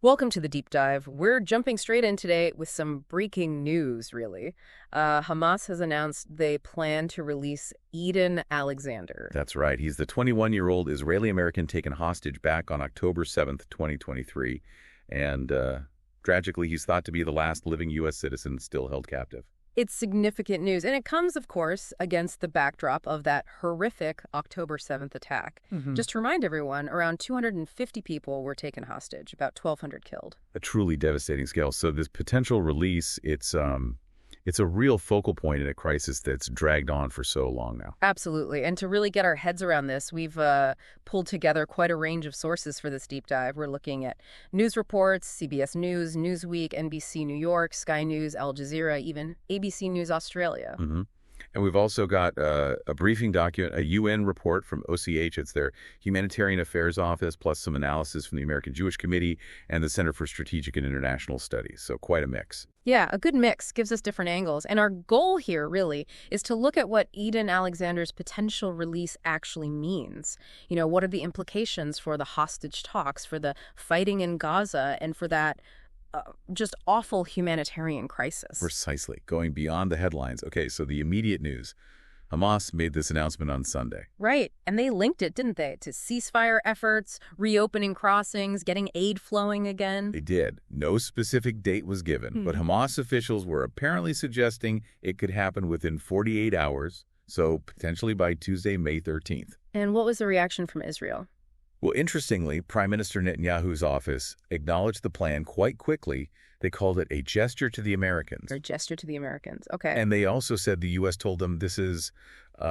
Welcome to the deep dive. We're jumping straight in today with some breaking news, really. Hamas has announced they plan to release Edan Alexander. That's right. He's the 21-year-old Israeli-American taken hostage back on October 7th, 2023. And tragically, he's thought to be the last living U.S. citizen still held captive. It's significant news, and it comes, of course, against the backdrop of that horrific October 7th attack. Just to remind everyone, around 250 people were taken hostage, about 1,200 killed. A truly devastating scale. So this potential release, it's a real focal point in a crisis that's dragged on for so long now. Absolutely. And to really get our heads around this, we've pulled together quite a range of sources for this deep dive. We're looking at news reports, CBS News, Newsweek, NBC New York, Sky News, Al Jazeera, even ABC News Australia. And we've also got a briefing document, a UN report from OCH. It's their Humanitarian Affairs Office, plus some analysis from the American Jewish Committee and the Center for Strategic and International Studies. So quite a mix. Yeah, a good mix gives us different angles. And our goal here, really, is to look at what Edan Alexander's potential release actually means. You know, what are the implications for the hostage talks, for the fighting in Gaza, and for that just awful humanitarian crisis. Precisely. Going beyond the headlines. Okay, so the immediate news. Hamas made this announcement on Sunday. Right. And they linked it, didn't they, to ceasefire efforts, reopening crossings, getting aid flowing again? They did. No specific date was given, but Hamas officials were apparently suggesting it could happen within 48 hours, so potentially by Tuesday, May 13th. And what was the reaction from Israel? Well, interestingly, Prime Minister Netanyahu's office acknowledged the plan quite quickly. They called it a gesture to the Americans. A gesture to the Americans. Okay. And they also said the U.S. told them this is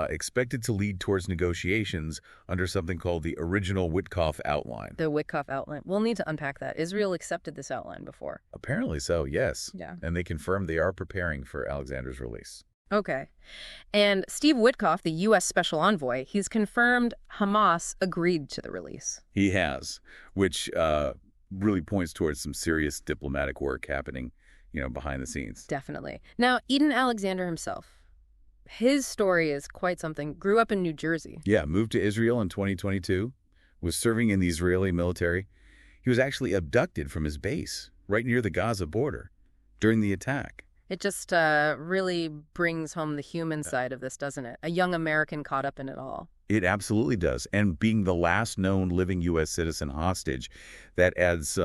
expected to lead towards negotiations under something called the original Witkoff outline. The Witkoff outline. We'll need to unpack that. Israel accepted this outline before. Apparently so, yes. Yeah. And they confirmed they are preparing for Alexander's release. Okay. And Steve Witkoff, the U.S. Special Envoy, he's confirmed Hamas agreed to the release. He has, which really points towards some serious diplomatic work happening, behind the scenes. Definitely. Now, Edan Alexander himself, his story is quite something. Grew up in New Jersey. Yeah, moved to Israel in 2022, was serving in the Israeli military. He was actually abducted from his base right near the Gaza border during the attack. It just really brings home the human side of this, doesn't it? A young American caught up in it all. It absolutely does. And being the last known living U.S. citizen hostage, that adds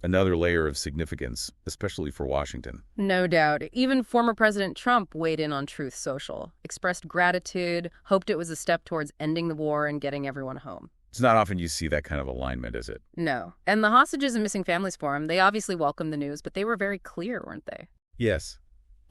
another layer of significance, especially for Washington. No doubt. Even former President Trump weighed in on Truth Social, expressed gratitude, hoped it was a step towards ending the war and getting everyone home. It's not often you see that kind of alignment, is it? No. And the Hostages and Missing Families Forum, they obviously welcomed the news, but they were very clear, weren't they? Yes.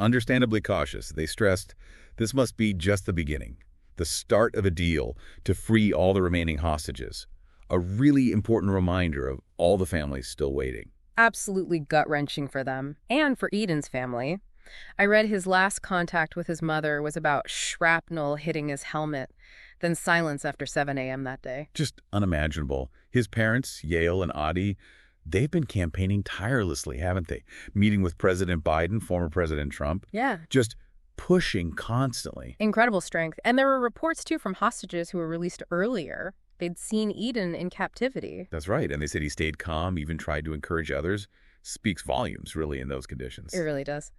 Understandably cautious, they stressed this must be just the beginning, the start of a deal to free all the remaining hostages. A really important reminder of all the families still waiting. Absolutely gut-wrenching for them and for Edan's family. I read his last contact with his mother was about shrapnel hitting his helmet, then silence after 7 a.m. that day. Just unimaginable. His parents, Yael and Adi, they've been campaigning tirelessly, haven't they? Meeting with President Biden, former President Trump. Yeah. Just pushing constantly. Incredible strength. And there were reports, too, from hostages who were released earlier. They'd seen Edan in captivity. That's right. And they said he stayed calm, even tried to encourage others. Speaks volumes, really, in those conditions. It really does.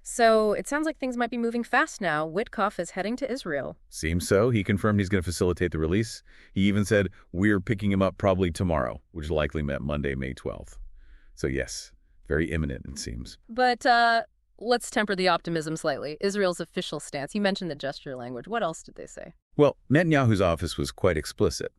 So it sounds like things might be moving fast now. Witkoff is heading to Israel. Seems so. He confirmed he's going to facilitate the release. He even said, we're picking him up probably tomorrow, which likely meant Monday, May 12th. So yes, very imminent, it seems. But let's temper the optimism slightly. Israel's official stance. You mentioned the gesture language. What else did they say? Well, Netanyahu's office was quite explicit.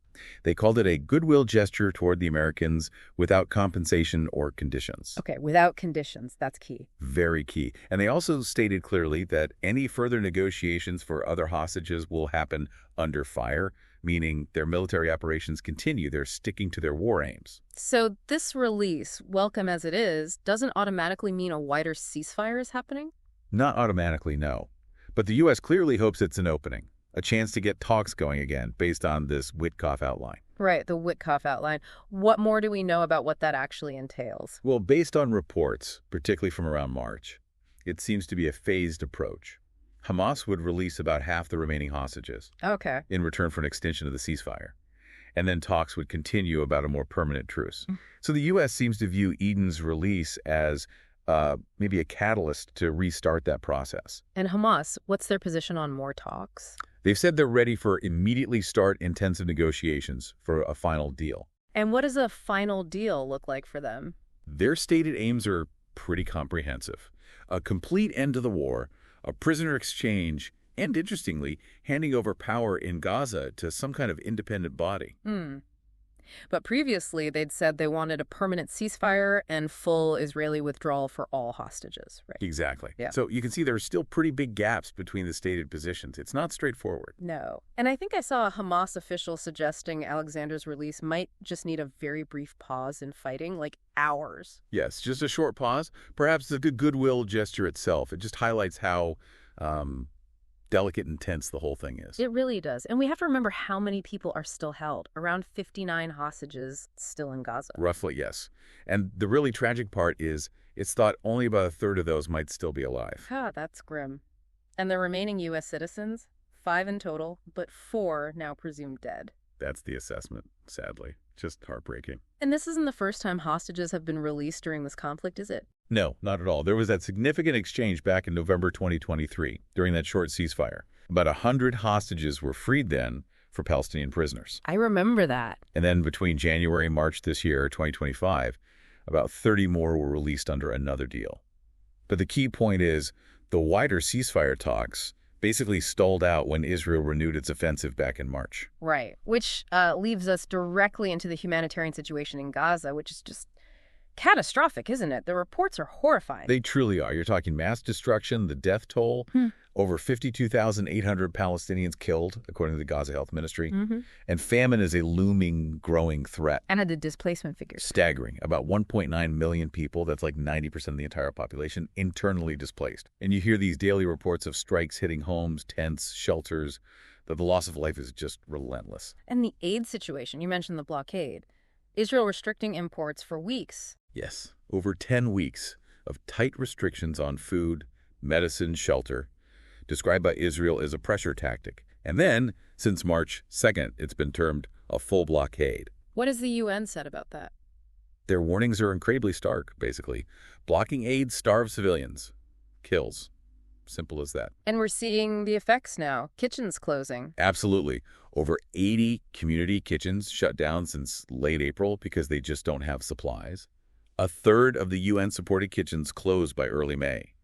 They called it a goodwill gesture toward the Americans without compensation or conditions. Okay, without conditions. That's key. Very key. And they also stated clearly that any further negotiations for other hostages will happen under fire, meaning their military operations continue. They're sticking to their war aims. So this release, welcome as it is, doesn't automatically mean a wider ceasefire is happening? Not automatically, no. But the U.S. clearly hopes it's an opening. A chance to get talks going again based on this Witkoff outline. Right, the Witkoff outline. What more do we know about what that actually entails? Well, based on reports, particularly from around March, it seems to be a phased approach. Hamas would release about half the remaining hostages. Okay. In return for an extension of the ceasefire. and then talks would continue about a more permanent truce. So the U.S. seems to view Edan's release as maybe a catalyst to restart that process. And Hamas, what's their position on more talks? They've said they're ready for immediately start intensive negotiations for a final deal. And what does a final deal look like for them? Their stated aims are pretty comprehensive. A complete end to the war, a prisoner exchange, and interestingly, handing over power in Gaza to some kind of independent body. But previously, they'd said they wanted a permanent ceasefire and full Israeli withdrawal for all hostages, right? Exactly. Yeah. So you can see there are still pretty big gaps between the stated positions. It's not straightforward. No. And I think I saw a Hamas official suggesting Alexander's release might just need a very brief pause in fighting, like hours. Yes, just a short pause. Perhaps the goodwill gesture itself. It just highlights how delicate and tense the whole thing is. It really does. And we have to remember how many people are still held. Around 59 hostages still in Gaza. Roughly, yes. And the really tragic part is it's thought only about a third of those might still be alive. That's grim. And the remaining U.S. citizens? 5 in total, but 4 now presumed dead. That's the assessment, sadly. Just heartbreaking. And this isn't the first time hostages have been released during this conflict, is it? No, not at all. There was that significant exchange back in November 2023 during that short ceasefire. About 100 hostages were freed then for Palestinian prisoners. I remember that. And then between January and March this year, 2025, about 30 more were released under another deal. But the key point is the wider ceasefire talks basically stalled out when Israel renewed its offensive back in March. Right, which leaves us directly into the humanitarian situation in Gaza, which is just catastrophic, isn't it? The reports are horrifying. They truly are. You're talking mass destruction, the death toll, over 52,800 Palestinians killed, according to the Gaza Health Ministry. And famine is a looming, growing threat. And the displacement figures. Staggering. About 1.9 million people, that's like 90% of the entire population, internally displaced. And you hear these daily reports of strikes hitting homes, tents, shelters, that the loss of life is just relentless. And the aid situation, you mentioned the blockade. Israel restricting imports for weeks. Yes, over 10 weeks of tight restrictions on food, medicine, shelter, described by Israel as a pressure tactic. And then, since March 2nd, it's been termed a full blockade. What has the UN said about that? Their warnings are incredibly stark, basically. Blocking aid starves civilians. Kills. Simple as that. And we're seeing the effects now. Kitchens closing. Absolutely. Over 80 community kitchens shut down since late April because they just don't have supplies. A third of the UN-supported kitchens closed by early May.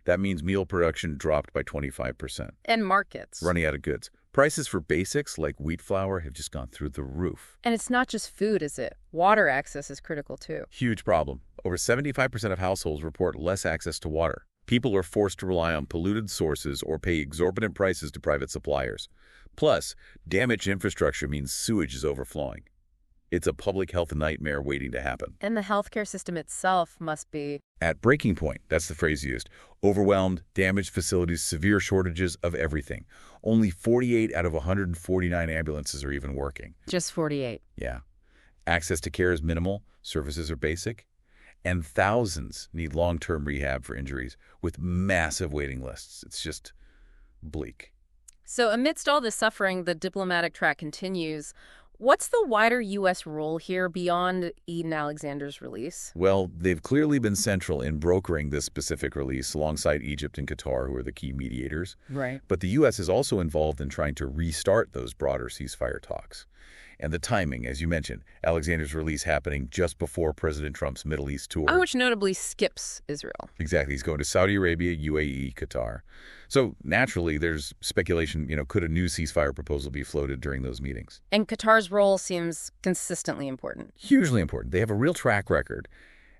That means meal production dropped by 25%. And markets. Running out of goods. Prices for basics like wheat flour have just gone through the roof. And it's not just food, is it? Water access is critical, too. Huge problem. Over 75% of households report less access to water. People are forced to rely on polluted sources or pay exorbitant prices to private suppliers. Plus, damaged infrastructure means sewage is overflowing. It's a public health nightmare waiting to happen. And the healthcare system itself must be at breaking point. That's the phrase used. Overwhelmed, damaged facilities, severe shortages of everything. Only 48 out of 149 ambulances are even working. Just 48. Yeah. Access to care is minimal. Services are basic. And thousands need long-term rehab for injuries with massive waiting lists. It's just bleak. So amidst all this suffering, the diplomatic track continues. What's the wider U.S. role here beyond Edan Alexander's release? Well, they've clearly been central in brokering this specific release alongside Egypt and Qatar, who are the key mediators. Right. But the U.S. is also involved in trying to restart those broader ceasefire talks. And the timing, as you mentioned, Alexander's release happening just before President Trump's Middle East tour. Which notably skips Israel. Exactly. He's going to Saudi Arabia, UAE, Qatar. So naturally, there's speculation, could a new ceasefire proposal be floated during those meetings? And Qatar's role seems consistently important. Hugely important. They have a real track record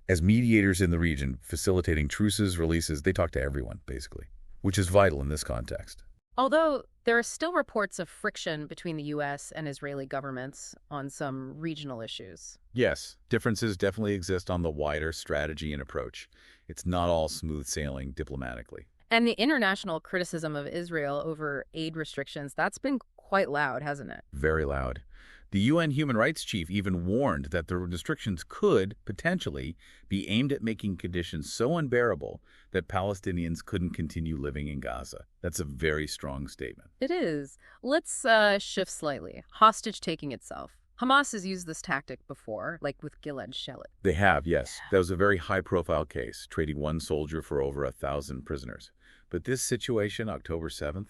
as mediators in the region, facilitating truces, releases. They talk to everyone, basically, which is vital in this context. Although there are still reports of friction between the U.S. and Israeli governments on some regional issues. Yes, differences definitely exist on the wider strategy and approach. It's not all smooth sailing diplomatically. And the international criticism of Israel over aid restrictions, that's been quite loud, hasn't it? Very loud. The UN human rights chief even warned that the restrictions could potentially be aimed at making conditions so unbearable that Palestinians couldn't continue living in Gaza. That's a very strong statement. It is. Let's shift slightly. Hostage taking itself. Hamas has used this tactic before, like with Gilad Shalit. They have, yes. That was a very high-profile case, trading one soldier for over 1,000 prisoners. But this situation, October 7th,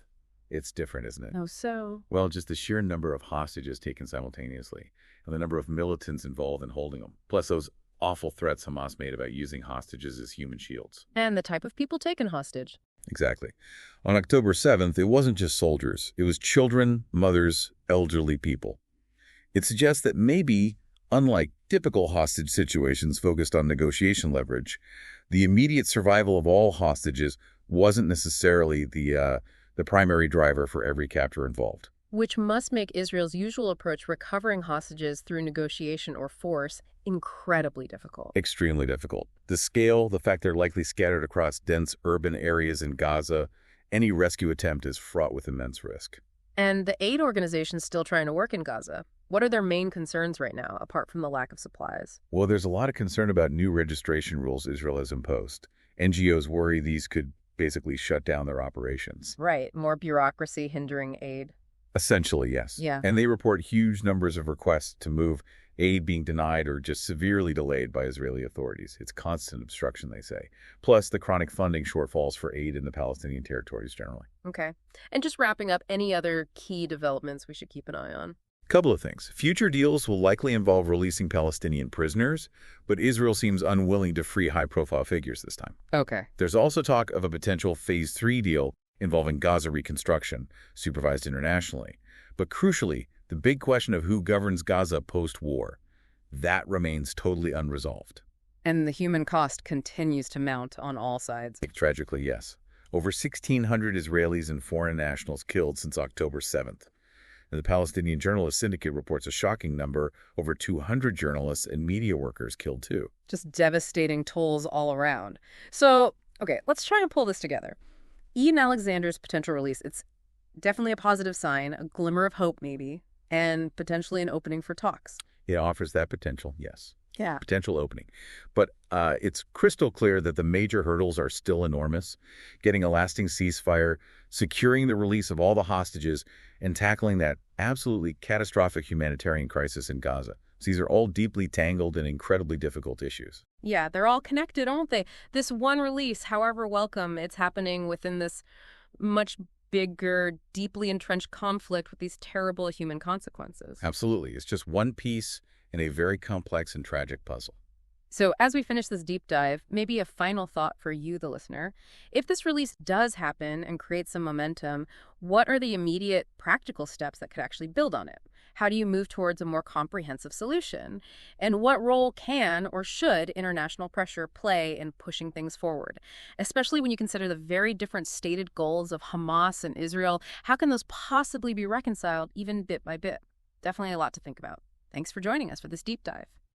it's different, isn't it? Oh, so? Well, just the sheer number of hostages taken simultaneously, and the number of militants involved in holding them, plus those awful threats Hamas made about using hostages as human shields. And the type of people taken hostage. Exactly. On October 7th, it wasn't just soldiers. It was children, mothers, elderly people. It suggests that maybe, unlike typical hostage situations focused on negotiation leverage, the immediate survival of all hostages wasn't necessarily the primary driver for every captor involved. Which must make Israel's usual approach recovering hostages through negotiation or force incredibly difficult. Extremely difficult. The scale, the fact they're likely scattered across dense urban areas in Gaza, any rescue attempt is fraught with immense risk. And the aid organization's still trying to work in Gaza. What are their main concerns right now, apart from the lack of supplies? Well, there's a lot of concern about new registration rules Israel has imposed. NGOs worry these could basically shut down their operations. Right, more bureaucracy hindering aid. Essentially, yes. Yeah. And they report huge numbers of requests to move, aid being denied or just severely delayed by Israeli authorities. It's constant obstruction, they say. Plus the chronic funding shortfalls for aid in the Palestinian territories generally. Okay. And just wrapping up, any other key developments we should keep an eye on? Couple of things. Future deals will likely involve releasing Palestinian prisoners, but Israel seems unwilling to free high-profile figures this time. Okay. There's also talk of a potential Phase 3 deal involving Gaza reconstruction, supervised internationally. But crucially, the big question of who governs Gaza post-war, that remains totally unresolved. And the human cost continues to mount on all sides. Tragically, yes. Over 1,600 Israelis and foreign nationals killed since October 7th. And the Palestinian Journalist Syndicate reports a shocking number, over 200 journalists and media workers killed too. Just devastating tolls all around. So, okay, let's try and pull this together. Edan Alexander's potential release, it's definitely a positive sign, a glimmer of hope maybe, and potentially an opening for talks. It offers that potential, yes. Yeah. Potential opening. But it's crystal clear that the major hurdles are still enormous. Getting a lasting ceasefire, securing the release of all the hostages, and tackling that absolutely catastrophic humanitarian crisis in Gaza. These are all deeply tangled and incredibly difficult issues. Yeah, they're all connected, aren't they? This one release, however welcome, it's happening within this much bigger, deeply entrenched conflict with these terrible human consequences. Absolutely. It's just one piece in a very complex and tragic puzzle. So as we finish this deep dive, maybe a final thought for you, the listener. If this release does happen and create some momentum, what are the immediate practical steps that could actually build on it? How do you move towards a more comprehensive solution? And what role can or should international pressure play in pushing things forward? Especially when you consider the very different stated goals of Hamas and Israel, how can those possibly be reconciled even bit by bit? Definitely a lot to think about. Thanks for joining us for this deep dive.